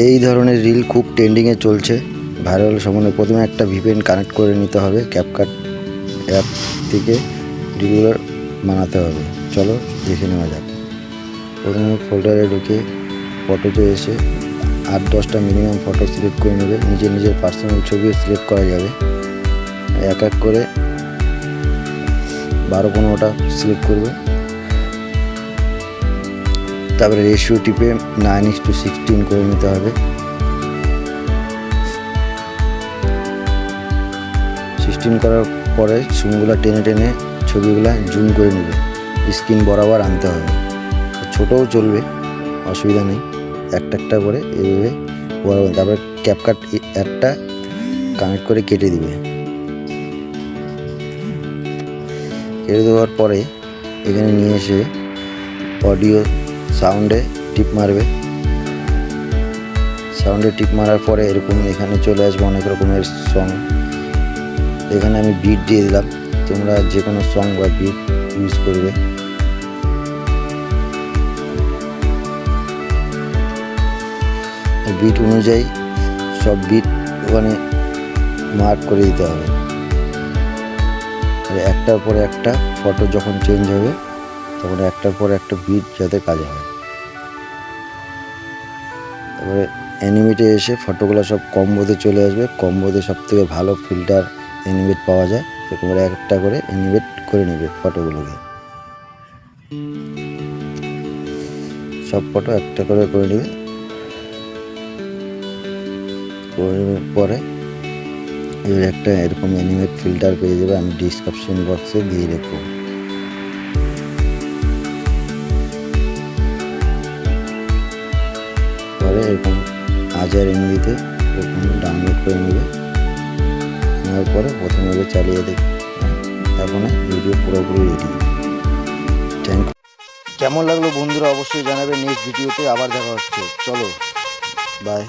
এই ধরনের রিল খুব ট্রেন্ডিংয়ে চলছে, ভাইরাল সম্বন্ধে। প্রথমে একটা ভিপিএন কানেক্ট করে নিতে হবে, ক্যাপকাট অ্যাপ থেকে রিলগুলো বানাতে হবে। চলো দেখে নেওয়া যাক। প্রথমে ফোল্ডারে ঢুকে ফটোতে এসে 8-10টা মিনিমাম ফটো সিলেক্ট করে নেবে। নিজের পার্সোনাল ছবিও সিলেক্ট করা যাবে। এক এক করে 12-15টা সিলেক্ট করবে। তারপরে রেশিও টিপে 9:16 করে নিতে হবে। 16 করার পরে জুমগুলা টেনে ছবিগুলা জুম করে নেবে, স্ক্রিন বরাবর আনতে হবে। ছোটও চলবে, অসুবিধা নেই। একটা করে এইভাবে বরাবর। তারপরে ক্যাপকাট অ্যাপটা কানেক্ট করে কেটে দিবে। কেটে দেওয়ার পরে এখানে নিয়ে এসে অডিও সাউন্ডে টিপ মারবে। সাউন্ডে টিপ মারার পরে এরকম এখানে চলে আসবে অনেক রকমের সং। এখানে আমি বিট দিয়ে দিলাম, তোমরা যে কোনো সং বা বিট ইউজ করবে। বিট অনুযায়ী সব বিট ওখানে মার্ক করে দিতে হবে। একটার পরে একটা ফটো যখন চেঞ্জ হবে তখন একটার পর একটা বিট যাতে কাজে হয়। তারপরে অ্যানিমেটে এসে ফটোগুলো সব কম্বোতে চলে আসবে। কম্বোতে সব থেকে ভালো ফিল্টার অ্যানিমেট পাওয়া যায়। তোমরা একটা করে অ্যানিমেট করে নেবে ফটোগুলোকে। সব ফটো একটা করে নেবে। পরে এর একটা এরকম অ্যানিমেট ফিল্টার পেয়ে যাবে, আমি ডিসক্রিপশন বক্সে দিয়ে রাখবো। পরে এরকম হাজার এমবিতে এরকম ডাউনলোড করে নেবে। নেওয়ার পরে প্রথমে চালিয়ে দেখবে, এখন ভিডিও পুরোপুরি রেডি। Thank you. কেমন লাগলো বন্ধুরা অবশ্যই জানাবে। নেক্সট ভিডিওতে আবার দেখা হচ্ছে। চলো বাই।